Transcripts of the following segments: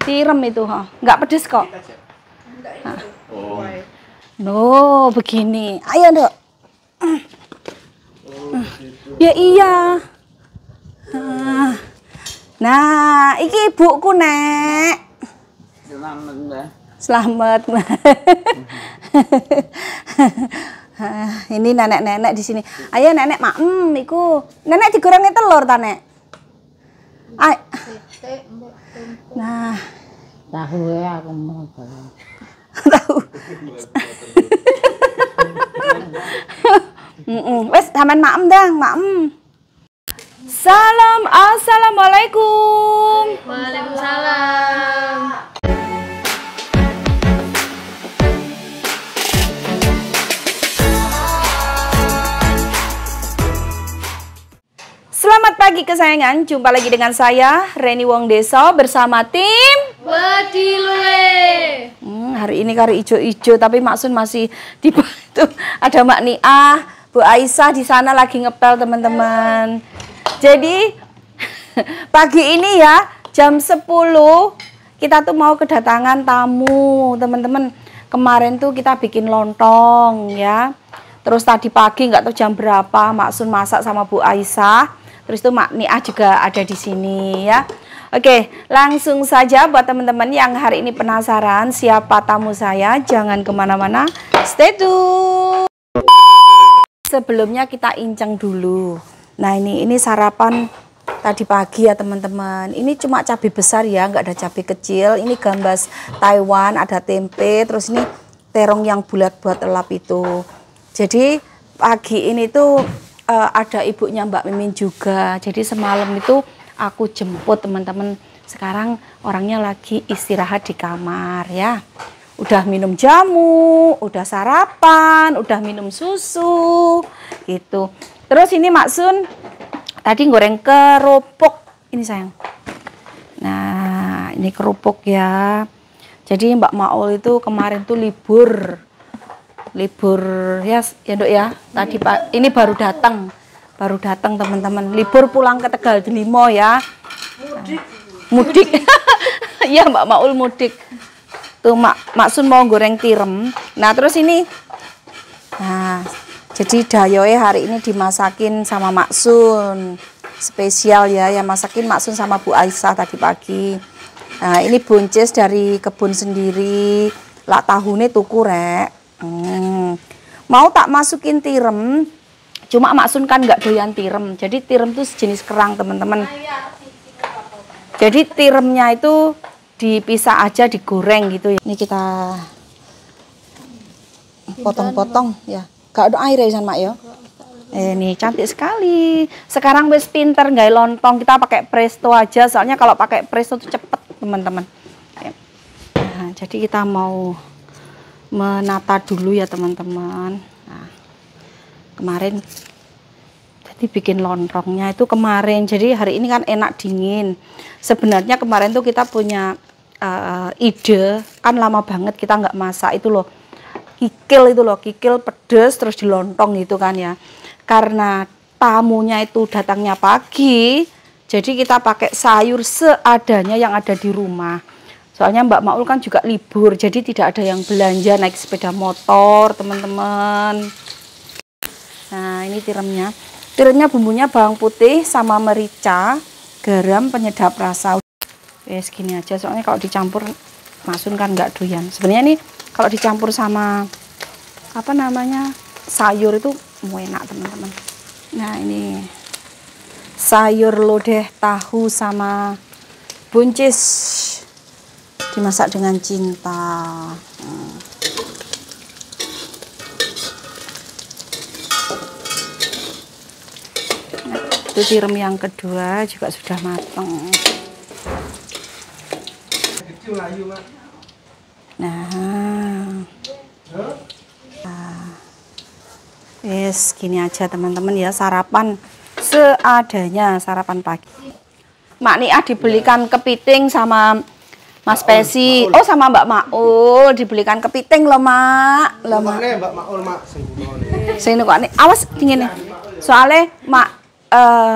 Tirem itu, nggak pedes kok. Nah. No, begini. Ayo, Dok. Ya iya. Nah, iki ibuku, Nek. Selamat, Mbak. Selamat. Ini nenek-nenek di sini. Ayo nenek maem iku. Nenek digorengnya telur ta, Nek? Ay. Nah, Tahu ya aku mau tahu. Wes sampean maem dang, maem. Salam, assalamualaikum. Waalaikumsalam. Selamat pagi kesayangan, jumpa lagi dengan saya Reni Wong Deso bersama tim Bedilule. Hari ini kari ijo-ijo tapi Maksun masih di itu ada Mbak Niah, Bu Aisyah di sana lagi ngepel teman-teman. Jadi pagi ini ya jam 10 kita tuh mau kedatangan tamu teman-teman. Kemarin tuh kita bikin lontong ya. Terus tadi pagi nggak tahu jam berapa Maksun masak sama Bu Aisyah. Terus itu Mak Niah juga ada di sini ya. Oke, langsung saja buat teman-teman yang hari ini penasaran siapa tamu saya, jangan kemana-mana, stay tune. Sebelumnya kita inceng dulu. Nah ini sarapan tadi pagi ya teman-teman. Ini cuma cabai besar ya, nggak ada cabai kecil. Ini gambas Taiwan, ada tempe, terus ini terong yang bulat buat lap itu. Jadi pagi ini tuh ada ibunya Mbak Mimin juga. Jadi semalam itu aku jemput teman-teman. Sekarang orangnya lagi istirahat di kamar ya. Udah minum jamu, udah sarapan, udah minum susu gitu. Terus ini Maksun tadi goreng kerupuk. Ini sayang. Nah ini kerupuk ya. Jadi Mbak Maul itu kemarin tuh libur ya Dok ya. Tadi Pak ini baru datang teman-teman. Libur pulang ke Tegal Delimo ya. Mudik. Ya Mbak Maul mudik. Tuh Maksun mau goreng tirem. Nah terus ini, nah jadi dayoe hari ini dimasakin sama Maksun spesial ya. Yang masakin Maksun sama Bu Aisyah tadi pagi. Nah ini buncis dari kebun sendiri. Lak tahune tuku rek. Mau tak masukin tirem, cuma Maksun kan nggak doyan tirem. Jadi tirem itu sejenis kerang teman-teman. Jadi tiremnya itu dipisah aja, digoreng gitu ya. Ini kita potong-potong ya. Gak ada air ya Mak ya. Ini cantik sekali. Sekarang wis pinter nggak lontong, kita pakai presto aja. Soalnya kalau pakai presto itu cepet teman-teman. Nah, jadi kita mau menata dulu ya teman-teman. Nah, kemarin jadi bikin lontongnya itu kemarin. Jadi hari ini kan enak dingin. Sebenarnya kemarin tuh kita punya ide, kan lama banget kita nggak masak itu loh. Kikil pedes terus di lontong gitu kan ya. Karena tamunya itu datangnya pagi, jadi kita pakai sayur seadanya yang ada di rumah. Soalnya Mbak Maul kan juga libur, jadi tidak ada yang belanja naik sepeda motor, teman-teman. Nah, ini tiremnya. Tiremnya bumbunya bawang putih sama merica, garam, penyedap rasa. Wes gini aja, soalnya kalau dicampur Maksun kan nggak doyan. Sebenarnya nih kalau dicampur sama apa namanya sayur itu mau enak teman-teman. Nah, ini sayur lodeh tahu sama buncis. Dimasak dengan cinta. Nah, itu tirem yang kedua juga sudah matang. Nah, yes, gini aja teman-teman ya, sarapan seadanya, sarapan pagi. Mak Niah dibelikan kepiting sama Mas Pesi, oh sama Mbak Maul dibelikan kepiting loh Mak. Loh Mak. Mbak Maul Mak. Sing kok awas dingin. Soalnya Mak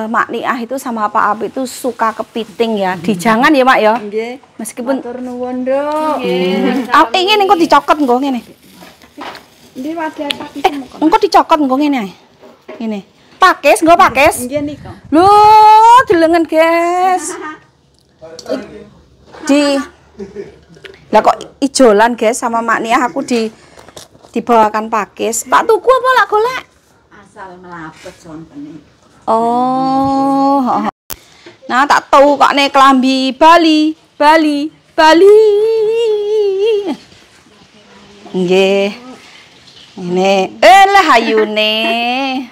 Mak Niah itu sama Pak Abi itu suka kepiting ya. Dijangan ya, Mak ya. Nggih. Meskipun Matur nuwun, Nduk. ingin engko dicokot engko ngene. Nggih wadah tak Engko dicokot engko ngene ae. Ngene. Pakis, engko pakis. Nggih nika. Lho, delengen, guys. Lah kok ijolan, guys, sama Mak Niah aku dibawakan pakis. Tak tuku apa lak golek? Asal melapet sontene. Oh. Nah, tak tahu kok nek klambi Bali. Nggih. Ini lah hayune.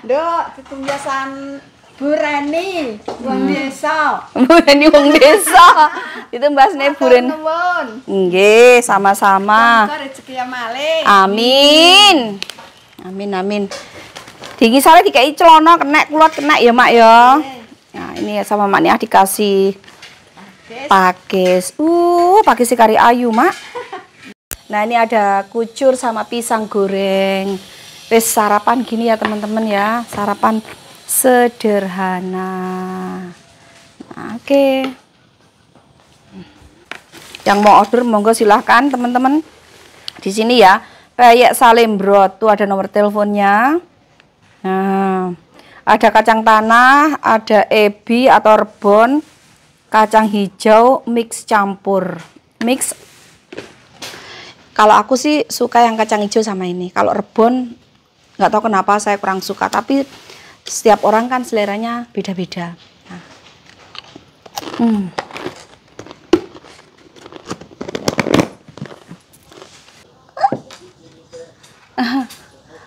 Nduk, ditunggasan Bu Reni, wong desa. Bureni wong desa. Itu mbasne buren. Nuwun. Nggih, sama-sama. Muga rezeki malih. Amin. Amin. Dingi sale dikai celana kenek kulot kenek ya, Mak ya. Nah, ini sama Mak Niah dikasih pakis. Pakis kari ayu, Mak. Nah, ini ada kucur sama pisang goreng. Wes sarapan gini ya, teman-teman ya. Sarapan sederhana. Nah, oke. Yang mau order monggo silahkan, teman-teman. Di sini ya, Peyek Salembrot. Tuh ada nomor teleponnya. Nah, ada kacang tanah, ada ebi atau rebon, kacang hijau, mix campur. Mix. Kalau aku sih suka yang kacang hijau sama ini. Kalau rebon, nggak tahu kenapa saya kurang suka. Tapi setiap orang kan seleranya beda-beda. Nah.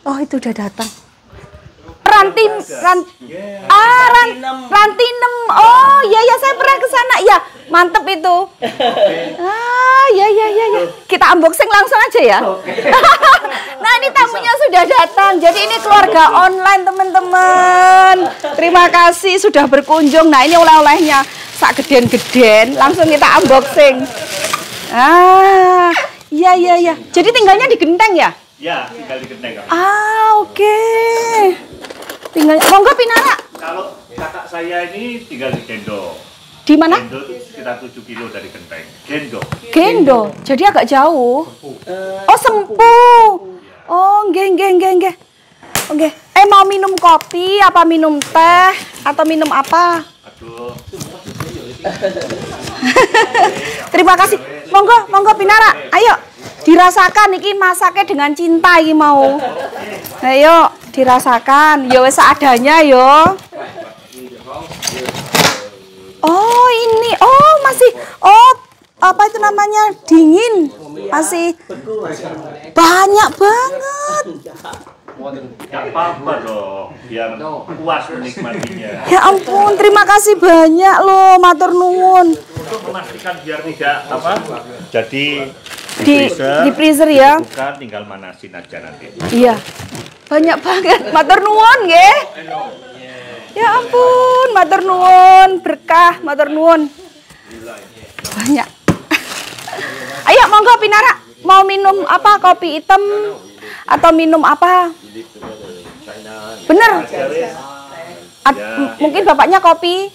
Oh, itu udah datang. Rantinem. Oh, ya saya pernah ke sana. Ya, mantep itu. Ya. Kita unboxing langsung aja ya. Nah, ini tamunya sudah datang. Jadi ini keluarga online, teman-teman. Terima kasih sudah berkunjung. Nah, ini oleh-olehnya sak geden-geden. Langsung kita unboxing. Iya. Jadi tinggalnya di Genteng ya? Ya, tinggal di Genteng. Oke. Tinggal monggo Pinara. Kalau kakak saya ini tinggal di Gendo. Di mana? Gendo itu sekitar 7 kilo dari Genteng. Gendo. Jadi agak jauh. Oh, Sempu. Oh, nggih. Oke. Mau minum kopi apa minum teh atau minum apa? Aduh. Terima kasih. Monggo Pinara. Ayo dirasakan iki masaknya dengan cinta iki mau. Ayo dirasakan. Ya wis seadanya yo. Oh, ini. Oh, masih. Oh, apa itu namanya? Dingin. Masih banyak banget. Gak apa-apa dong, biar puas menikmatinya. Ya ampun, terima kasih banyak loh, matur nuwun. Untuk memastikan biar tidak jadi di freezer ya. Bukan, tinggal manasin aja nanti. Iya. Banyak banget, matur nuwun nggih. Ya ampun, matur nuwun, berkah, matur nuwun. Banyak. Ayo monggo Pinara, mau minum apa? Kopi hitam atau minum apa? Bener. Mungkin bapaknya kopi.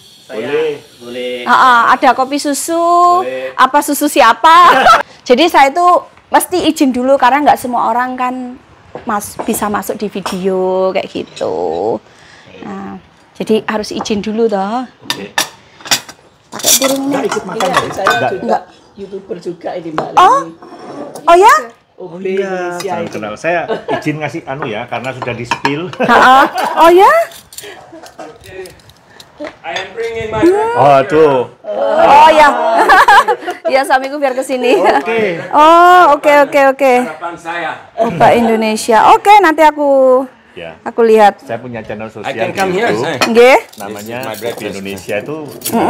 Boleh. Ada kopi susu. Apa susu siapa? Jadi saya itu mesti izin dulu karena nggak semua orang kan bisa masuk di video kayak gitu. Nah, jadi harus izin dulu toh. Pakai piringnya. Ikut makan Enggak. YouTuber juga ini Mbak. Oh ya? Oh iya, salam kenal. Saya izin ngasih ya, karena sudah di spill. Oh ya? Oh tuh. Oh ya. Ya suamiku biar kesini. Oke. Oh oke. Harapan saya. Opa Indonesia. Oke, nanti aku Ya. Aku lihat. Saya punya channel I sosial can di come here, YouTube. say. Nggih. Namanya My breakfast. Kopi Indonesia itu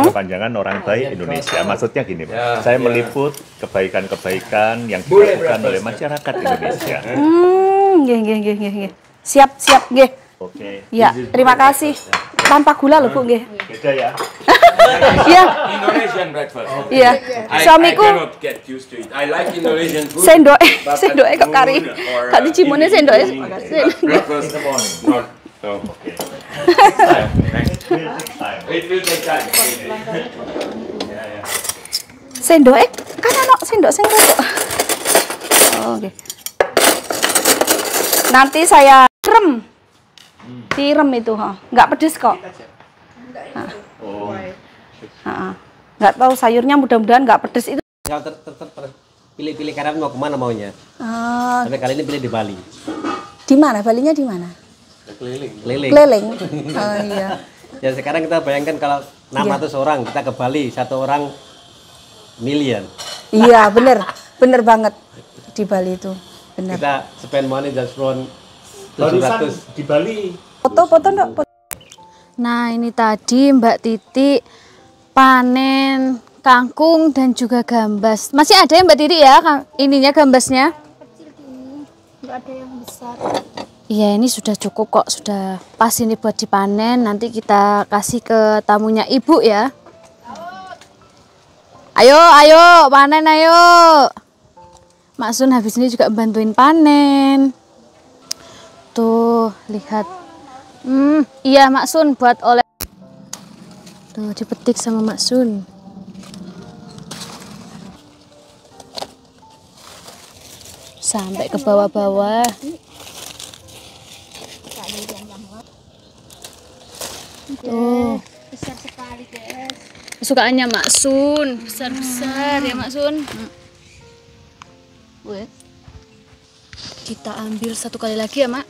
kepanjangan orang baik Indonesia. Maksudnya gini, Pak. Ya, Saya ya. meliput kebaikan-kebaikan yang Boleh dilakukan oleh breakfast. masyarakat Indonesia. Nggih. Siap, nggih. Oke. Ya, terima kasih. Tanpa gula loh, Bu, nggih. Beda ya. Iya. Indonesian breakfast. Iya. I Suamiku cannot get used to it. I like Indonesian food. sendoke but kok kari. noon or, Gak dicimone sendoke. breakfast. Not. So, okay. It will take time. Sendok kan ono sendok sing rodok. Oh, oke. Nanti saya tiram itu, nggak pedes kok. Nggak tahu sayurnya mudah-mudahan nggak pedes itu. Pilih-pilih karena mau kemana maunya. Tapi kali ini pilih di Bali. Di mana? Balinya di mana? Keliling. Oh iya. Ya sekarang kita bayangkan kalau 600 orang kita ke Bali, 1 orang million. Iya bener banget di Bali itu bener. Kita spend money just around Barusan 700. di Bali. Foto enggak? Nah ini tadi Mbak Titi panen kangkung dan juga gambas. Masih ada ya Mbak Titi ya ininya gambasnya? Nggak ada yang besar. Iya ini sudah cukup kok, sudah pas ini buat dipanen. Nanti kita kasih ke tamunya Ibu ya. Ayo panen ayo. Mak Sun habis ini juga bantuin panen. Tuh lihat. Iya Mak Sun buat oleh. Tuh dipetik sama Mak Sun. Sampai ke bawah-bawah. Tuh. Besar sekali guys. Kesukaannya Mak Sun, besar-besar ya Mak Sun. Kita ambil satu kali lagi ya Mak.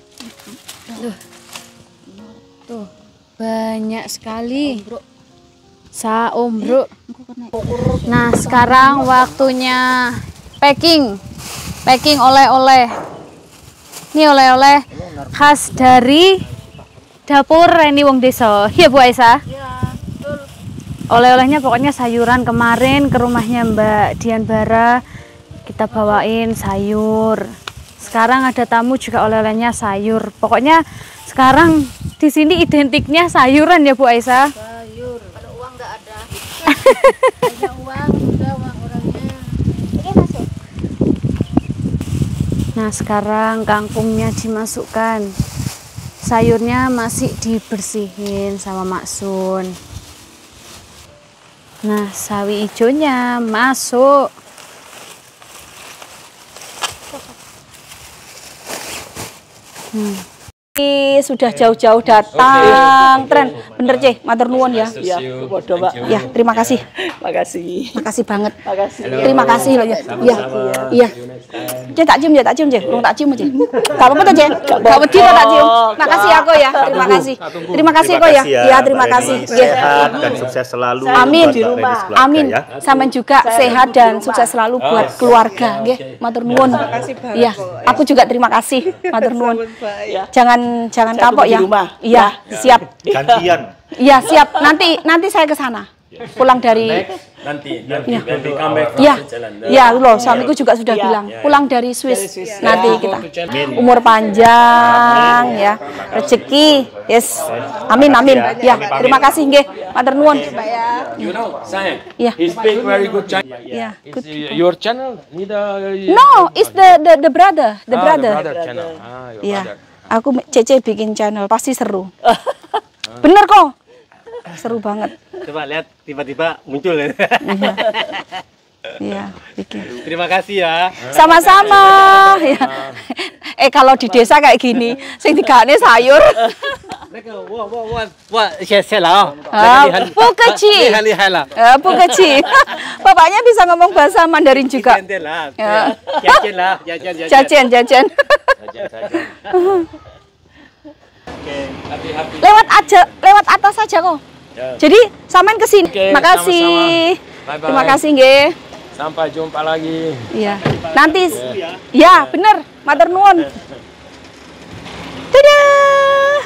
Tuh, banyak sekali. Saombro. Nah, sekarang waktunya packing oleh-oleh. Ini oleh-oleh khas dari dapur Reni Wong Desa. Ya Bu Aisyah? Oleh-olehnya pokoknya sayuran. Kemarin ke rumahnya Mbak Dian Bara kita bawain sayur. Sekarang ada tamu juga oleh-olehnya sayur. Pokoknya sekarang di sini identiknya sayuran ya Bu Aisyah. Sayur. Kalau uang nggak ada. Banyak uang, udah uang orangnya. Ini masuk. Nah sekarang kangkungnya dimasukkan. Sayurnya masih dibersihin sama Mak Sun. Nah, sawi hijaunya masuk. Ini sudah jauh-jauh datang, tren. Bener Ceh, matur nuwun ya. Iya, bodoh Mbak. Ya, terima kasih. Makasih. Makasih banget. Makasih. Terima kasih loh ya. Iya. Iya. Ceh tak cium Ceh. Belum tak cium Ceh. Enggak apa-apa tuh Ceh. Enggak wedi kok tak cium. Makasih aku ya. Terima kasih. Terima kasih kok ya. Iya, terima kasih. Sehat dan sukses selalu. Amin. buat Mbak Reni sekeluarga, Amin. ya. Sampean juga sehat dan sukses selalu buat keluarga nggih. Matur nuwun. Iya, aku juga terima kasih. Matur nuwun. Jangan kapok ya. Iya, siap. Gantian. Iya, siap. Nanti saya ke sana. Pulang dari Nanti Iya. Iya, loh, suamiku juga sudah bilang. Pulang dari Swiss. Nanti kita umur panjang ya. Rezeki. Yes. Amin. Ya, terima kasih nggih. Matur nuwun. You know, sayang. Yeah. He speak very good Chinese. Iya, good. Your channel? No, it's the brother. The brother. Brother channel. Your Iya. brother. Aku Cece bikin channel pasti seru. Bener kok. Seru banget. Coba lihat tiba-tiba muncul ya. Iya, bikin. Terima kasih ya. Sama-sama. Ya. Kalau di desa kayak gini, sing digane sayur. Wah, saya lah. Bu kecil. Bu kecil. Bapaknya bisa ngomong bahasa Mandarin juga. Ya. Jajan. Lewat atas aja kok. Jadi sampean ke sini. Makasih. Bye-bye. Terima kasih nggih. Sampai jumpa lagi. Iya. Nanti ya, bener. Matur nuwun. Dadah.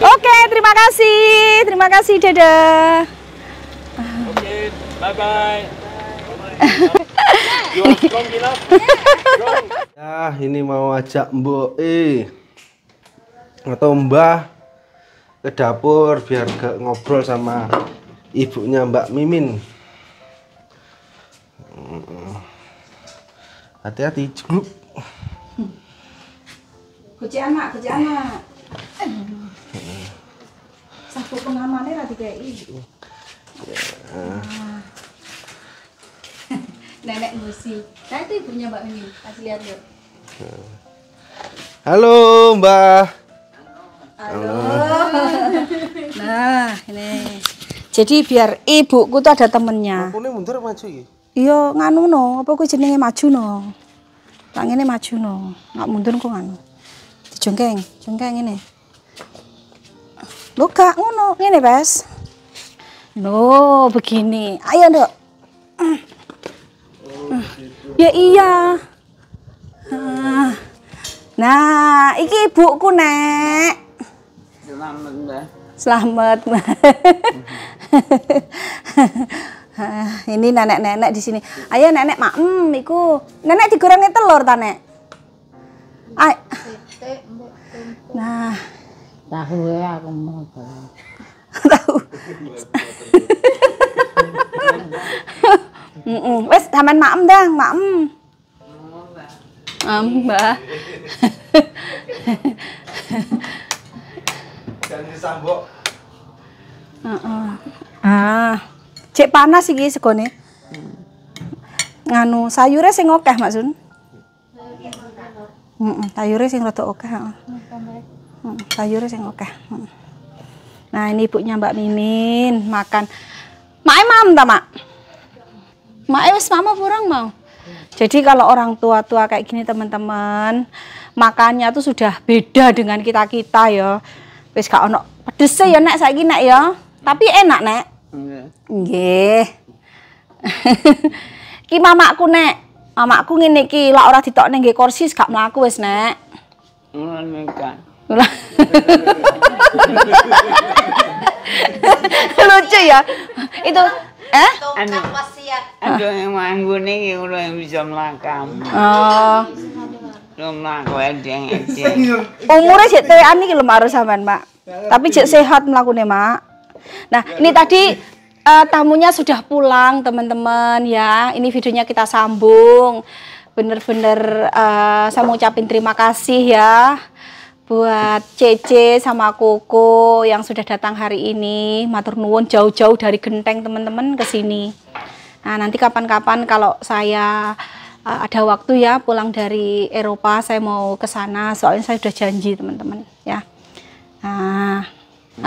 Oke, terima kasih. Terima kasih, dadah. Oke, bye-bye. Nah, ini mau ajak Mbok atau Mbah ke dapur biar ngobrol sama ibunya Mbak Mimin. Hati-hati, jegluk. Kuci anak. Sabuk pengamannya ra dikei. Nenek Musi. Nah itu ibunya Mbak Mimin. Kasih lihat yuk. Halo, Mbak. Halo. Nah, ini. Jadi biar ibuku tuh ada temennya. Aku mundur maju iki. Iya, nganu no. Apa kuwi jenenge maju no. Tak ngene maju no. Nggak mundur kok nganu. Dijongkeng, jongkeng ini. Lho gak ngono, ngene, Bes. No, begini. Ayo, Nduk. Ya iya. Nah, iki ibuku, Nek. Selamat, Mbak. Selamat. Ini nenek-nenek di sini. Ayo nenek maem iku. Nenek digorengnya telur ta, Nek? Nah, Tahu ya aku mau. tahu. Wes taman maem dang, maem. Mbak. Jangan disambok. Cek panas iki segone. Nganu sayure sing akeh, Mak Sun. Sayure sing rada akeh, heeh. Sayure sing akeh. Nah, ini ibunya Mbak Mimin makan. Mak mam ta, Mak? Mak wis mama kurang mau. Jadi kalau orang tua-tua kayak gini teman-teman, makannya tuh sudah beda dengan kita-kita ya. Wis gak ono pedese ya Nek saiki Nek ya. Tapi enak Nek. Nggih. Ki mamaku Nek. Mamaku ngene iki, lak ora ditokne nggih kursi gak mlaku wis Nek. Lucu ya. Itu Ada yang manggung nih, udah yang bisa melakam. Oh. Belum melaku edeng. Umurnya jek tekan iki lho Mak sampean, Mak. Tapi jek sehat mlakune, Mak. Nah, ini tadi tamunya sudah pulang, teman-teman ya. Ini videonya kita sambung. Bener-bener saya mau ucapin terima kasih ya buat Cece sama Koko yang sudah datang hari ini. Matur nuwun jauh-jauh dari Genteng teman-teman ke sini. Nah, nanti kapan-kapan kalau saya ada waktu ya pulang dari Eropa, saya mau ke sana soalnya saya sudah janji teman-teman ya. Nah,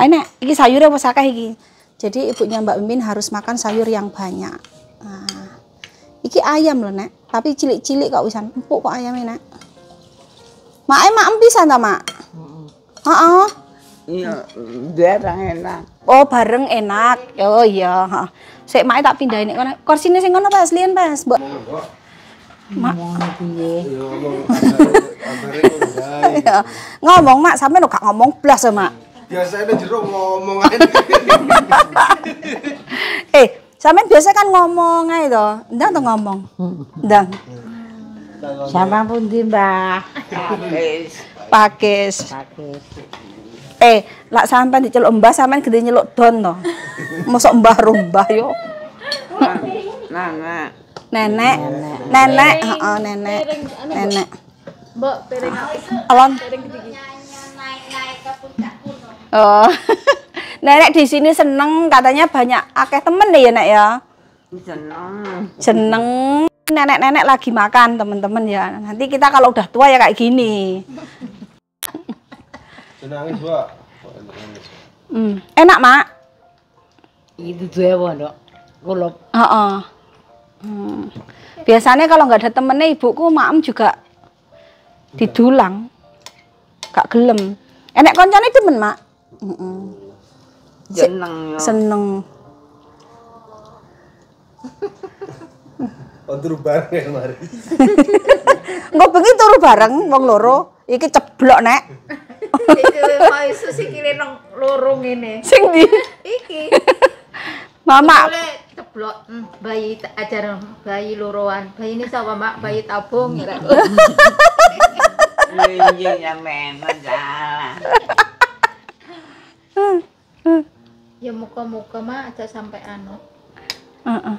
ini sayurnya wis akeh iki. Jadi ibunya Mbak Mimin harus makan sayur yang banyak. Nah, iki ayam loh Nek, tapi cilik-cilik kok wisan empuk kok ayamnya Nek. Mak pisan ta, Mak? Heeh. Iya, bareng enak. Oh, bareng enak. Oh iya, heeh. Sik Mak tak pindahin kono. Kursine sing ngono Pas, liyen Pas, Mbok. Mak piye? Ngomong Mak, sampean gak ngomong blas ya, Mak. Biasanya jero ngomong ae. Sampean biasa kan ngomong ae to. Ndang to ngomong. Ndang. Sama pun di Mbak. Pakis. Lak sampean diceluk Mbah, sampean gede nyeluk Don to. Mosok Mbah rumbah yo. Nenek. Nenek, heeh, nenek. Nenek. Mbok piring Alon. naik ke puncak gunung. Oh. Nenek di sini seneng, katanya banyak akeh temen deh ya Nek ya. Seneng. Nenek-nenek lagi makan teman-teman ya. Nanti kita kalau udah tua ya kayak gini. Nangis, Mbak. Enak, Mak. Itu tuh ya, Dok. Kulop. Heeh. Biasanya kalau nggak ada temennya ibuku, maem juga didulang. Gak gelem. Enek koncone temen, Mak. Seneng. Turu bareng ya mari. Engko bengi turu bareng wong loro. Iki ceblok, Nek. Iki mau isu sikile nang loro ngene. Sing ndi? Iki. Mama. Boleh ceblok bayi ajaran bayi loroan. Bayi ini sapa, Mak? Bayi tabung ya. Iya, yang enak jalan. Ya muka-muka Mak aja sampai anu. Heeh.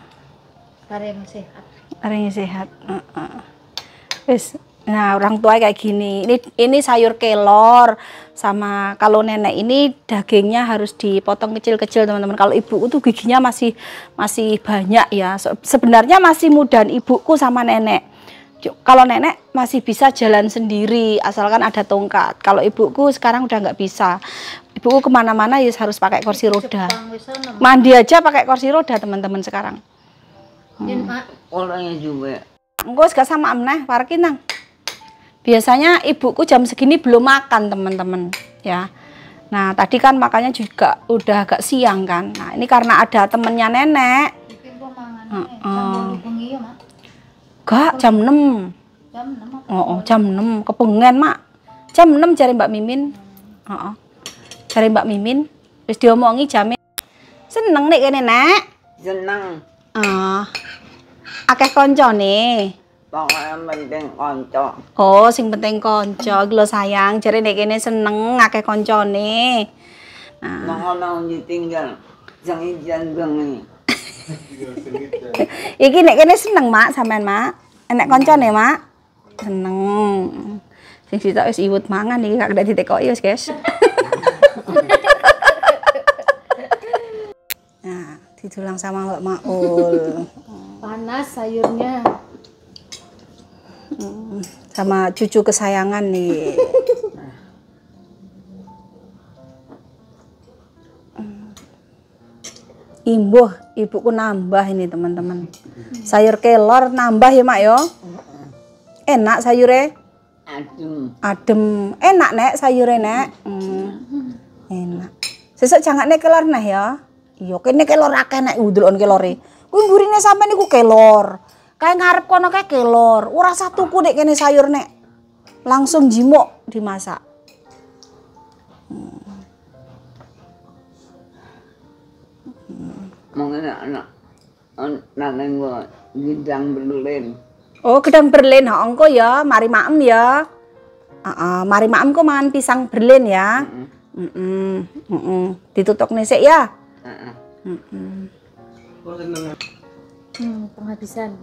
Bareng sehat. Arenya sehat. Wis, Nah, orang tua kayak gini. Ini sayur kelor sama kalau nenek ini dagingnya harus dipotong kecil-kecil, teman-teman. Kalau ibuku tuh giginya masih banyak ya. Sebenarnya masih mudahan ibuku sama nenek. Kalau nenek masih bisa jalan sendiri asalkan ada tongkat. Kalau ibuku sekarang udah nggak bisa. Ibuku kemana-mana ya harus pakai kursi roda. Mandi aja pakai kursi roda, teman-teman sekarang. Orangnya juga. Engko gak sama amneh, parkin nang. Biasanya ibuku jam segini belum makan, teman-teman, ya. Nah, tadi kan makannya juga udah agak siang kan. Nah, ini karena ada temennya nenek. Gak, jam 6. Jam 6. Kepengen, Mak. Jam 6 cari Mbak Mimin. Cari Mbak Mimin. Terus diomongi jamnya. Seneng nih kene, Nek. Seneng. Akeh koncone. Pokoknya penting konco. Oh, sing penting konco, lho sayang. Jare nek kene seneng akeh koncone. Nah, Mau ditinggal. Sang ijan bengi. iki nek kene seneng, Mak, sampean, Mak. Enek koncone, Mak. Seneng. Sing sitok wis iwut mangan iki gak ditekoki wis, guys. Nah, ditulang sama Mbak Maul. Panas sayurnya. Sama cucu kesayangan nih. Imbuh, ibuku nambah ini, teman-teman. Sayur kelor nambah ya, Mak yo. Enak sayure. Adem. Enak, Nek, sayure, Nek. Enak. Sesuk jangan nek kelor nah ya. Iya, kene kelor akeh nek ndelok kelore. Kuwi mburine sampean niku kelor. Kayak ngarep kono kayak kelor. Ora satuku nek kene sayur nek. Langsung jimuk dimasak. Mungkin anak gua gidang berlin. Oh, gedang berlin ha engko ya, mari maem ya. Mari maem kok mangan pisang berlin ya. Ditutuk nesek ya. Penghabisan.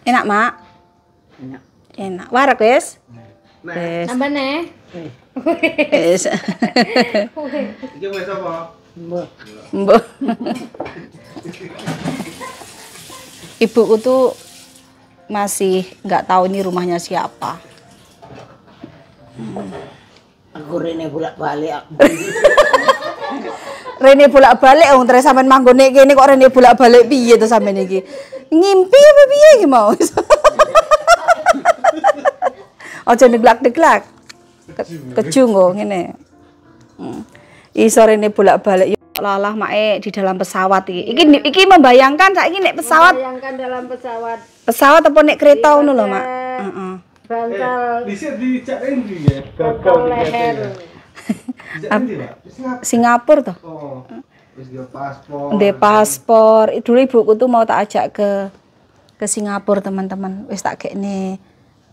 Enak, Mak? Enak. Enak. Warak wis? Wis. Tambah nih. Wis. Iki wis apa? Mbok. Ibuku tuh masih nggak tahu ini rumahnya siapa. Aku rene bolak-balik aku. Rene bolak-balik wong terus sampean manggone kene kok rene bolak-balik piye to sampean iki? Ngimpi apa piye iki mau? Aja deglak-deglak. Keju nggo ngene. Iso rene bolak-balik yo lalah mae di dalam pesawat iki. Iki membayangkan saiki nek pesawat. Bayangkan dalam pesawat. Pesawat apa nek kereta ngono lho, Mak. Heeh. Bantal. Dhisik dijak endi ya? Bantal leher. Dijak endi, Pak? Singapura toh. Oh. Wis dia paspor. Ndek paspor. Dulu ibuku tuh mau tak ajak ke Singapura, teman-teman. Wis tak gekne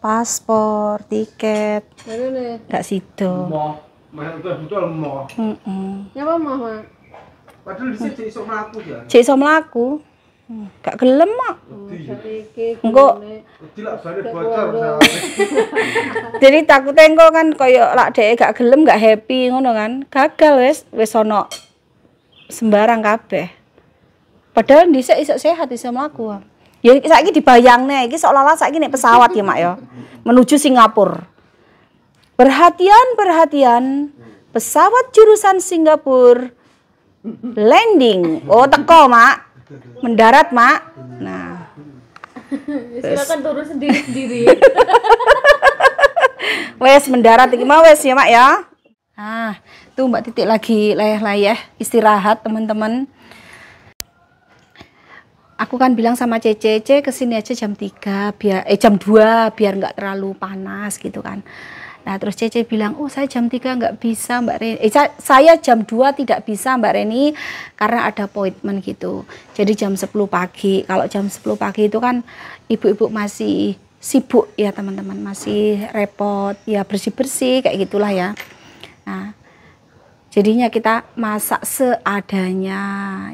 paspor, tiket. Baru nih. Ndak sido. Mau, betul mau. Nyapa mama? Padahal dhisik cek iso mlaku ya. Cek iso mlaku. Gak gelem, Mak. Iki. Engko Dilak balik bocor. jadi takutnya engko kan koyo lak dhek gak gelem, gak happy ngono kan. Gagal wis ono sembarang kabeh. Padahal dhisik iso sehat iso mlaku. Ya saiki dibayangne iki seolah-olah saiki nek pesawat ya, Mak ya. Menuju Singapura. Perhatian. Pesawat jurusan Singapura landing. Oh, teko, Mak. Mendarat, Mak. Nah, Silakan turun sendiri-sendiri. wes mendarat iki mau wes ya, Mak ya. Ah, tuh Mbak Titik lagi layah-layah istirahat, teman-teman. Aku kan bilang sama Cece kesini aja jam 3 jam 2 biar nggak terlalu panas gitu kan. Nah, terus Cece bilang, "Oh, saya jam 3 nggak bisa, Mbak Reni." Saya jam 2 tidak bisa, Mbak Reni, karena ada appointment gitu. Jadi jam 10 pagi. Kalau jam 10 pagi itu kan ibu-ibu masih sibuk ya, teman-teman. Masih repot, ya bersih-bersih kayak gitulah ya. Nah, Jadinya kita masak seadanya.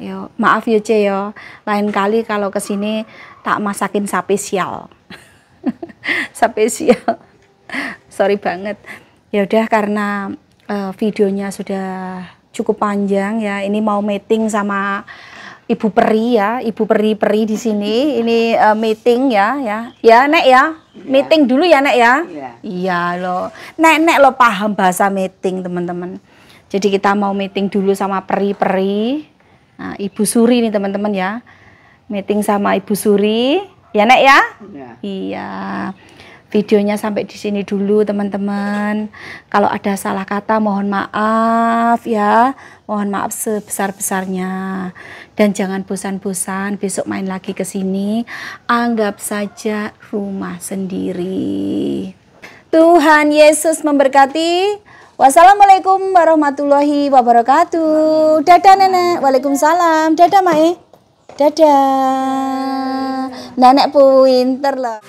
Yo, maaf yo Ce yo. Lain kali kalau kesini tak masakin spesial. Spesial. Sorry banget. Ya udah karena videonya sudah cukup panjang ya. Ini mau meeting sama Ibu Peri ya, Ibu Peri di sini. Ini meeting ya. Ya Nek ya. Meeting dulu ya Nek ya. Iya loh. Nek lo paham bahasa meeting teman-teman. Jadi kita mau meeting dulu sama Peri. Nah, Ibu Suri nih teman-teman ya. Meeting sama Ibu Suri. Ya Nek ya? Iya. Videonya sampai di sini dulu teman-teman. Kalau ada salah kata mohon maaf ya. Mohon maaf sebesar-besarnya. Dan jangan bosan-bosan besok main lagi ke sini. Anggap saja rumah sendiri. Tuhan Yesus memberkati. Wassalamualaikum warahmatullahi wabarakatuh. Dadah Nenek. Waalaikumsalam. Dadah Mae. Dadah. Nenek pinter loh.